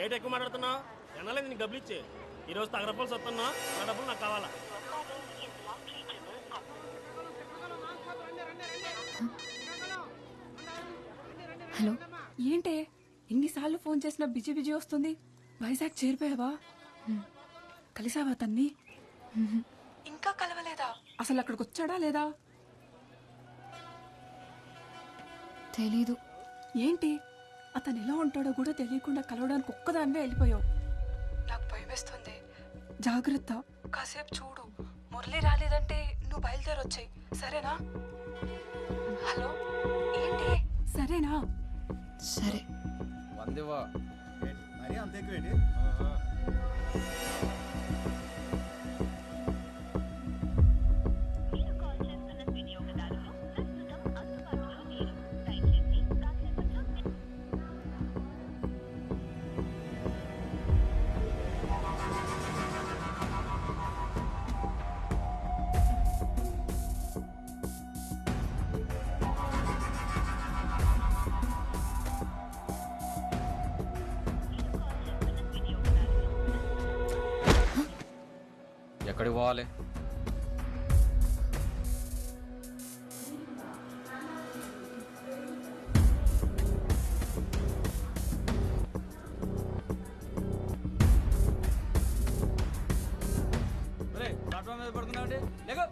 Rate ఎక్కువ మాట్లాడుతున్నావు ఎన్నాలేదు నీకు డబ్బులు ఇచ్చే ఈరోజు తగరపాల్సి వస్తున్నా నా డబ్బులు నాకు కావాలా. హలో, ఏంటే ఎన్నిసార్లు ఫోన్ చేసినా బిజీ బిజీ వస్తుంది. వైజాగ్ చేరిపోయావా? కలిసావా తన్ని? ఇంకా కలవలేదా? అసలు అక్కడికి వచ్చాడా లేదా? తెలీదు. ఏంటి అతను ఎలా ఉంటాడో కూడా తెలియకుండా కలవడానికి ఒక్కదానివే వెళ్ళిపోయావు. నాకు భయమేస్తుంది. జాగ్రత్త, కాసేపు చూడు. మురళి రాలేదంటే నువ్వు బయలుదేరొచ్చాయి, సరేనా? హలో, ఏంటి సరేనా? సరే. వందివా మరి అంత ఎక్కువేంటి? ఎక్కడికి పోవాలి? ప్లాట్ఫామ్ మీద పడుతున్నావు. లేకు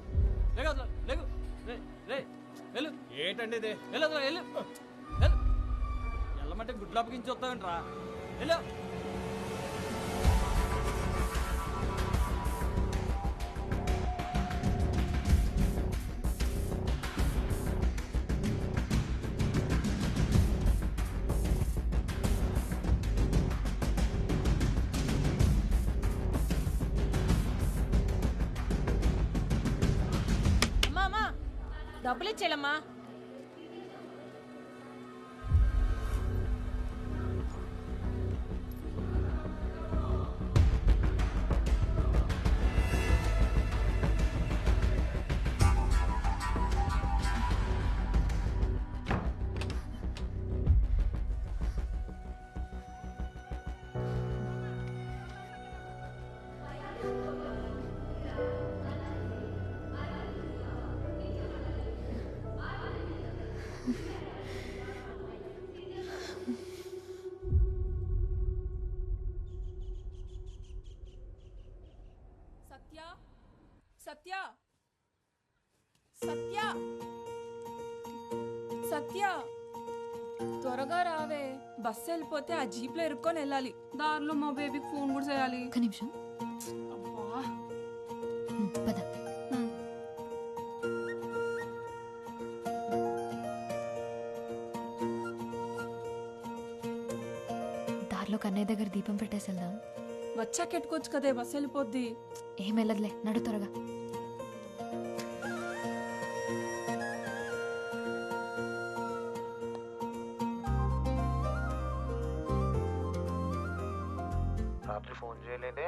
లేకు అసలు లేకు. వెళ్ళు. ఏంటండి ఇది? వెళ్ళు అసలు వెళ్ళు. వెళ్ళమంటే గుడ్లు అప్పగించి వస్తావేంట్రా? వెళ్ళు. డబ్బులు ఇచ్చేలమ్మా. సత్య, సత్య, సత్య, త్వరగా రావే. బస్సు వెళ్ళిపోతే ఆ జీప్ లో ఇరుక్కొని వెళ్ళాలి. దారిలో మా బేబీకి ఫోన్ కూడా చేయాలి. ఒక్క నిమిషం. పద. దారిలో కన్నయ్య దగ్గర దీపం పెట్టేసి వెళ్దాం. వచ్చాక ఎట్టుకోవచ్చు కదే, బస్సు వెళ్ళిపోద్ది. ఏం వెళ్ళదులే, నడు త్వరగా.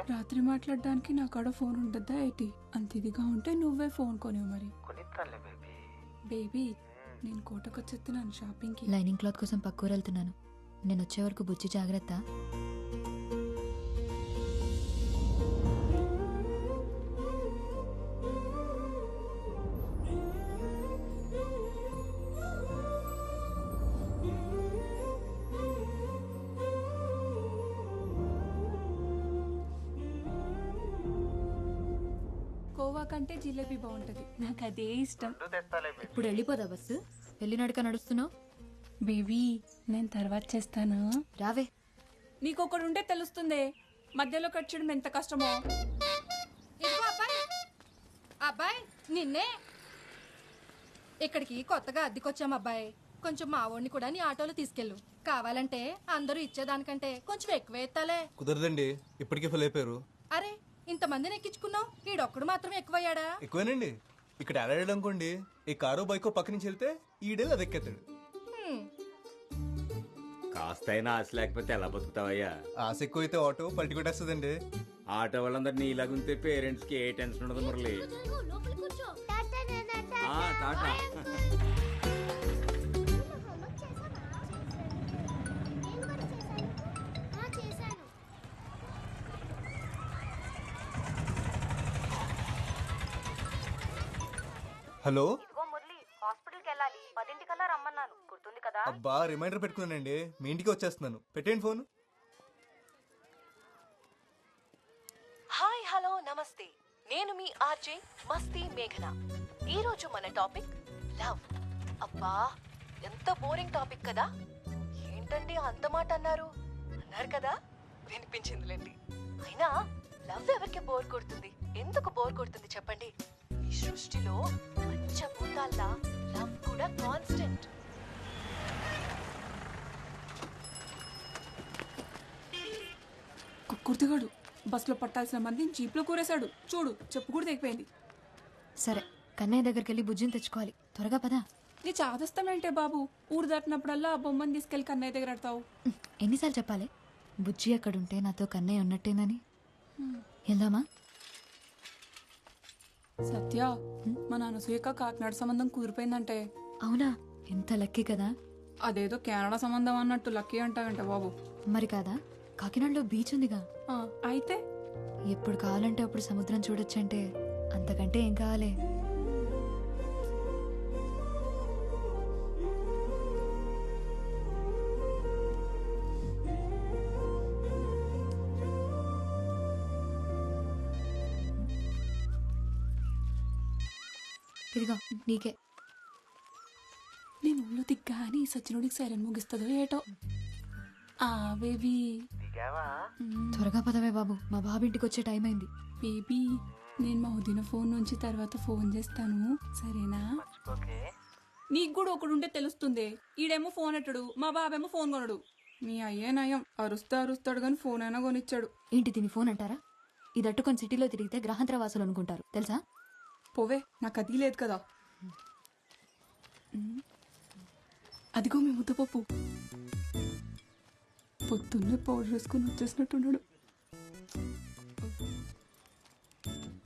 రాత్రి మాట్లాడడానికి నా కాడ ఫోన్ ఉండద్దా ఏంటి? అంత ఇదిగా ఉంటే నువ్వే ఫోన్ కొనివు మరి. బేబీ, నేను కోటకొచ్చేస్తున్నాను షాపింగ్ కి. లైనింగ్ క్లాత్ కోసం పక్కూరు వెళ్తున్నాను. నేను వచ్చే వరకు బుజ్జి జాగ్రత్త. కోవా కంటే జిలేబీ బాగుంటది, నాకు అదే ఇష్టం. ఇప్పుడు వెళ్ళిపోదా బస్సు? వెళ్ళి నడక నడుస్తున్నావు. బేబీ, నేను తర్వాత చేస్తాను, రావే. నీకొకడు ఉంటే తెలుస్తుంది మధ్యలో కట్ చేయడం ఎంత కష్టమో. అబ్బాయి నిన్నే. ఇక్కడికి కొత్తగా అద్దెకొచ్చాం అబ్బాయి. కొంచెం మా వాడిని కూడా నీ ఆటోలో తీసుకెళ్ళు. కావాలంటే అందరూ ఇచ్చేదానికంటే కొంచెం ఎక్కువ ఎత్తాలే. కుదరదండి, ఇప్పటికే ఫుల్ అయిపోయారు. అరే, ఇంతమందిని ఎక్కించుకున్నావు, ఈడొక్కడు మాత్రం ఎక్కువయ్యాడా? ఎక్కువేనండి. ఇక్కడ ఆడాడు అనుకోండి, ఈ కారో బైకో పక్క నుంచి వెళ్తే ఈడేళ్ళు అది ఎక్కేస్తాడు. కాస్తైనా ఆశ లేకపోతే ఎలా బతుకుతావయ్యా? ఆశ ఎక్కువ అయితే ఆటో పల్టి కొట్టేస్తుందండి. ఆటో వాళ్ళందరినీ ఇలాగుంటే పేరెంట్స్ కి ఏ టెన్షన్ ఉండదు మురళి. టాటా. హలో ఇదిగో మురళి హాస్పిటల్కి వెళ్ళాలి 10 రమ్మన్నాను గుర్తుంది కదా. అబ్బా రిమైండర్ పెట్టుకున్నానండి, మీ ఇంటికి వచ్చేస్తున్నాను. పెట్టేయండి ఫోన్. హాయ్ హలో నమస్తే, నేను మీ ఆర్జే మస్తీ మేఘన. ఈరోజు మన టాపిక్ లవ్. అబ్బా ఎంత బోరింగ్ టాపిక్ కదా. ఏంటండి అంత మాట అన్నారు కదా, వినిపించిందిలేండి. అయినా లవ్ ఎవరికి బోర్ కొడుతుంది, ఎందుకు బోర్ కొడుతుంది చెప్పండి. ఈ సృష్టిలో పంచభూతాల్లా లవ్ కూడా కాన్స్టెంట్. కుర్తిగాడు బస్సులో పట్టాల్సిన మందిని జీప్లో కూరేశాడు చూడు, చెప్పు కూడా తెగిపోయింది. సరే కన్నయ్య దగ్గరికి వెళ్ళి బుజ్జిని తెచ్చుకోవాలి, త్వరగా పదా. నీ చాదస్తామేంటే బాబు, ఊరు దాటినప్పుడల్లా ఆ బొమ్మని తీసుకెళ్లి కన్నయ్య దగ్గర ఆడతావు. ఎన్నిసార్లు చెప్పాలి బుజ్జి అక్కడుంటే నాతో కన్నయ్య ఉన్నట్టేనని. వెళ్దామా? సత్య, మా నాన్న సూయక కాకినాడ సంబంధం కుదిరిపోయిందంటే. అవునా, ఎంత లక్కీ కదా. అదేదో కెనడా సంబంధం అన్నట్టు లక్కీ అంటావంట బాబు. మరి కాదా, కాకినాడలో బీచ్ ఉందిగా. అయితే ఎప్పుడు కావాలంటే అప్పుడు సముద్రం చూడొచ్చంటే అంతకంటే ఏం కావాలి. ఇదిగో నీకే. నేను ఊళ్ళో దిగ్గా అని సచ్చినుడికి సైరన్ ముగిస్తుందో ఏటో. ఆ బేబీ త్వరగా పదవే బాబు, మా బాబు ఇంటికి వచ్చే టైం అయింది. బేబీ, నేను మా వదిన ఫోన్ నుంచి తర్వాత ఫోన్ చేస్తాను, సరేనా? నీకు కూడా ఒకడు ఉంటే తెలుస్తుంది. ఈడేమో ఫోన్ ఎట్టడు, మా బాబేమో ఫోన్ కొనడు. మీ అయ్యే నయం, అరుస్తాడు కానీ ఫోన్ అయినా కొనిచ్చాడు. ఏంటి దీని ఫోన్ అంటారా? ఇది అట్టుకొని సిటీలో తిరిగితే గ్రహాంతర వాసులు అనుకుంటారు తెలుసా. పోవే, నాకు అది లేదు కదా. అదిగో మీ ముద్దపప్పు పొద్దున్నే పౌడర్ వేసుకుని వచ్చేసినట్టున్నాడు.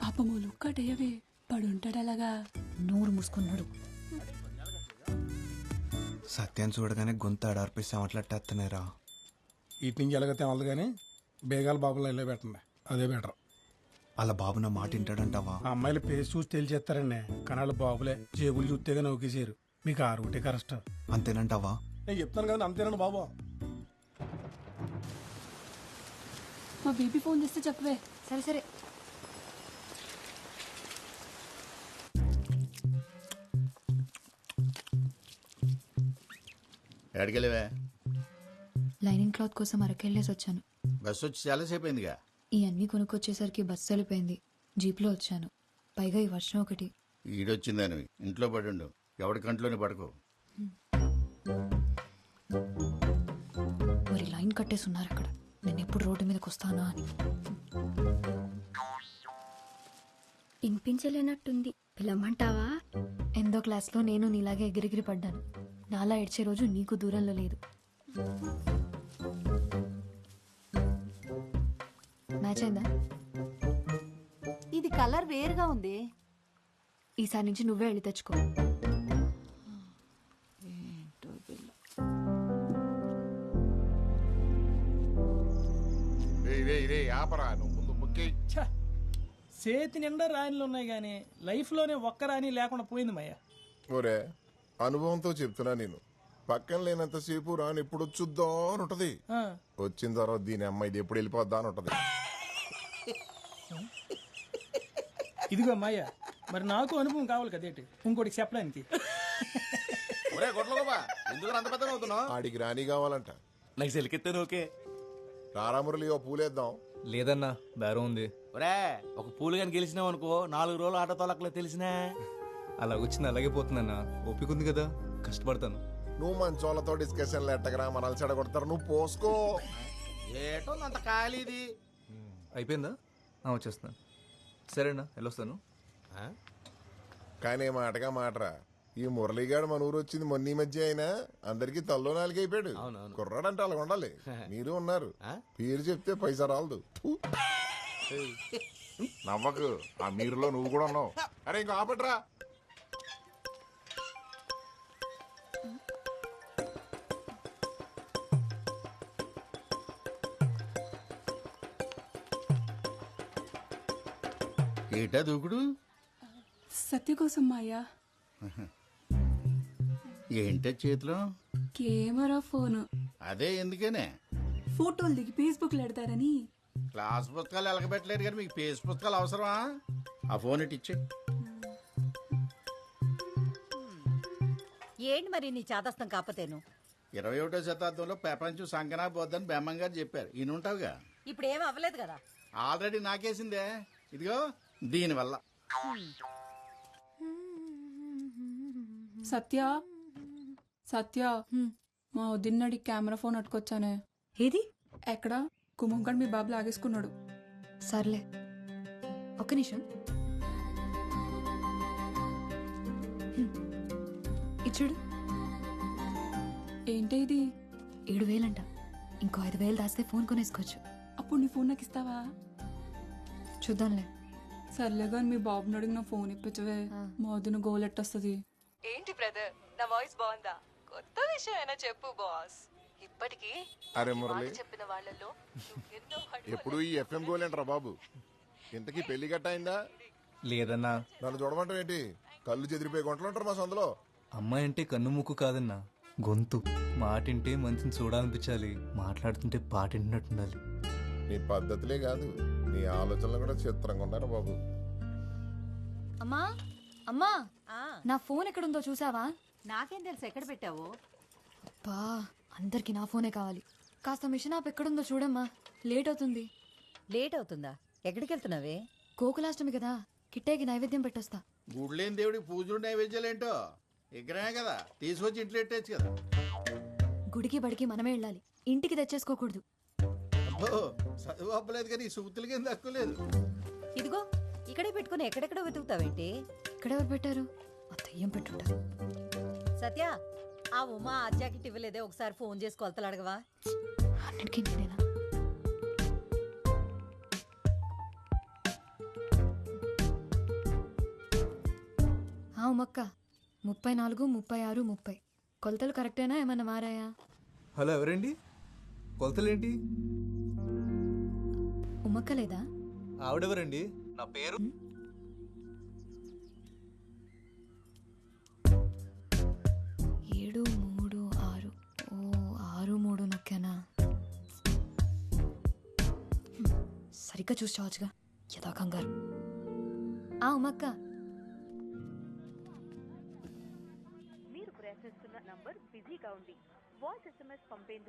పాపమూలు కడయవే పడుంటాడు అలాగా. నోరు మూసుకున్నాడు. సత్యాన్ని చూడగానే గొంతు ఆడార్పిస్తే మాట్లాడేస్తున్నారా. ఇటు నుంచి ఎలాగైతే అవ్వదు కానీ బేగాల బాబులో వెళ్ళే పెట్టండి, అదే బెటర్. అలా బాబు నా మాట వింటాడంటావా? ఆ అమ్మాయిల పేరు చూసి తెలిచేస్తారండి, కానీ వాళ్ళ బాబులే జేబులు చూస్తేగా నౌకేసారు. మీకు ఆరుటే కరెక్ట్ అంతేనంటావా? నేను చెప్తాను కదా, అంతేనండి బాబు. మా బేబీ ఫోన్ చేస్తే చెప్పవే. సరే సరే. ఎక్కడికెళ్ళవే? లైనింగ్ క్లాత్ కోసం అరకెళ్ళేసి వచ్చాను. బస్సు వచ్చి చాలాసేపు అయిందిగా. ఈ అన్ని కొనుక్కొచ్చేసరికి బస్సు వెళ్ళిపోయింది, జీప్లో వచ్చాను. పైగా ఈ వర్షం ఒకటి. ఈడొచ్చిందని ఇంట్లో పడుండు, ఎవడి కంట్లోనే పడుకో. మరి లైన్ కట్టేసి ఉన్నారు అక్కడ, నేను ఎప్పుడు రోడ్డు మీదకి వస్తానా అని. వినిపించలేనట్టుంది, పిలవమంటావా? ఎందో క్లాస్లో నేను నీలాగే ఎగిరిగిరి పడ్డాను. నాలా ఏడ్చే రోజు నీకు దూరంలో లేదు. మ్యాచ్ అయిందా? ఇది కలర్ వేరుగా ఉంది. ఈసారి నుంచి నువ్వే వెళ్ళి తెచ్చుకో. చేతి నిండా రాణిలు ఉన్నాయి కానీ లైఫ్లోనే ఒక్క రాణి లేకుండా పోయింది మయ్య. ఒరే, అనుభవంతో చెప్తున్నా, నేను పక్కన లేనంతసేపు రాని ఎప్పుడు వచ్చుద్దా అని ఉంటది. వచ్చిన తర్వాత దీని అమ్మాయి ఇది ఎప్పుడు వెళ్ళిపోద్దా అని ఉంటది. ఇదిగో మాయ, మరి నాకు అనుభవం కావాలి కదేటి ఇంకోటికి చెప్పడానికి. ఆడికి రాణి కావాలంట. నాకు సెలికెత్తాను. ఓకే రారామురళి, ఓ పూలేద్దాం. లేదన్నా, బేరం ఉంది. ఒరే, ఒక పూలు కానీ గెలిచినావు అనుకో, 4 రోజులు ఆటో తోలకలే తెలిసినా. అలా వచ్చింది అలాగే పోతుందన్నా, ఓపిక ఉంది కదా, కష్టపడతాను. నువ్వు మంచోళ్ళతో డిస్కషన్లు ఎట్టగరా, మనల్ని చెడగొడతారు. నువ్వు పోసుకో. ఏటో అంత ఖాళీది. అయిపోయిందా? వచ్చేస్తున్నాను. సరేనా, వెళ్ళొస్తాను. కానీ మాటగా మాటరా, ఈ మురళిగాడు మన ఊరు వచ్చింది మొన్న ఈ మధ్య అయినా అందరికి తల్లో నాలుగు అయిపోయాడు. కుర్రాడంటే అలా ఉండాలి. మీరు ఉన్నారు, పేరు చెప్తే పైసా రాలదు. నవ్వకు, ఆ మీరులో నువ్వు కూడా ఉన్నావు. అరే ఇంకో ఆపట్రా. ఏటా దూకుడు? సత్య కోసం మాయా. ఏంటే చేతిలో? Camera phone. అదే ఎందుకనే? ఫోటోలు దిగి ఫేస్బుక్ లో పెడతారని. క్లాస్ పుస్తకాలు ఎలగబెట్టలేరు కానీ మీకు పేజ్ పుస్తకాలు అవసరమా? ఆ ఫోన్ ఇటు ఇచ్చే. ఏంటి మరి నీ చాదస్తం కాకపోతేను? 21వ శతాబ్దంలో ప్రపంచం సంకనా పోద్దని బెమ్మం గారు చెప్పారు. ఈయన ఉంటావుగా. ఇప్పుడు ఏం అవ్వలేదు కదా. ఆల్రెడీ నాకేసిందే. ఇదిగో దీనివల్ల. సత్య సత్య, మా వదిన్నడి కెమెరా ఫోన్ అట్టుకొచ్చానే. ఏది? ఎక్కడ? కుమంకడ్ మీ బాబు లాగేసుకున్నాడు. సర్లే, ఒక్క నిమిషం. ఇచ్చుడు. ఏంటి ఇది? 7,000 ఇంకో 5,000 దాస్తే ఫోన్ కొనేసుకోవచ్చు. అప్పుడు నీ ఫోన్ నాకు ఇస్తావా? చూద్దాంలే. సర్లే కానీ మీ బాబుని అడిగిన ఫోన్ ఇప్పించవే. మా వదిన గోల్ ఎట్టొస్తుంది. ఏంటి బ్రదర్, నా వాయిస్ బాగుందా? కొత్త విషయం అయినా చెప్పు బాస్. ఇప్పటికీ అరే మురళి, చెప్పిన వాళ్ళలో ఎన్నో ఎప్పుడు ఈ ఎఫ్ఎం గోలేంట్రా బాబు? ఇంతకీ పెళ్లి గట్ట అయిందా? లేదన్నా. నన్ను చూడమంటావు ఏంటి? కళ్ళు చెదిరిపోయి గుంటలు ఉంటారు మా సందులో. అమ్మాయి అంటే కన్ను ముక్కు కాదన్నా, గొంతు. మాటింటే మంచిని చూడాలనిపించాలి, మాట్లాడుతుంటే పాట వింటున్నట్టుండాలి. నీ పద్ధతులే కాదు, నీ ఆలోచనలు కూడా చిత్రంగా ఉన్నారు బాబు. అమ్మా అమ్మా, నా ఫోన్ ఎక్కడుందో చూసావా? నాకేం తెలుసు ఎక్కడ పెట్టావు? బా, అందరికి నా ఫోనే కావాలి. కాస్త మిషన్ ఆప్ ఎక్కడుందో చూడమ్మా, లేట్ అవుతుంది. లేట్ అవుతుందా? ఎక్కడికి వెళ్తున్నావే? గోకులాష్టమి కదా, కిట్టేకి నైవేద్యం పెట్టొస్తా. గుడ్లేని దేవుడికి పూజలు నైవేద్యాలేంటో విగ్రహమే కదా, తీసుకొచ్చి ఇంట్లో పెట్టేచ్చు కదా. గుడికి బడికి మనమే వెళ్ళాలి, ఇంటికి తెచ్చేసుకోకూడదు. అబ్బో, చదువు అప్పలేదు కానీ సూతులకి ఏం తక్కువ లేదు. ఇదిగో ఇక్కడే పెట్టుకుని ఎక్కడెక్కడో వెతుకుతావేంటి? ఇక్కడెవరు పెట్టారు? ఆ దెయ్యం పెట్టుంటారు. సత్య, ఆ ఉమా ఆ జాకెట్ ఇవ్వలేదే, ఒకసారి ఫోన్ చేసి కొలతలు అడగవా? అన్నిటికీ నేనేనా? ఉమక్క, 34, 36, 30 కొలతలు కరెక్టేనా? ఏమన్నా మారాయా? హలో, ఎవరండి? కొలతలేంటి? ఉమక్క లేదా? ఆవిడెవరండి? నా పేరు 7, 3, 6. ఓ, 6, 3 నొక్కానా? సరిగ్గా చూసి చావచ్చుగా, యథా కంగారు. ఉమక్క, మీరు ప్రయత్నిస్తున్న నంబర్ బిజీగా ఉంది. Voice SMS పంపేందుకు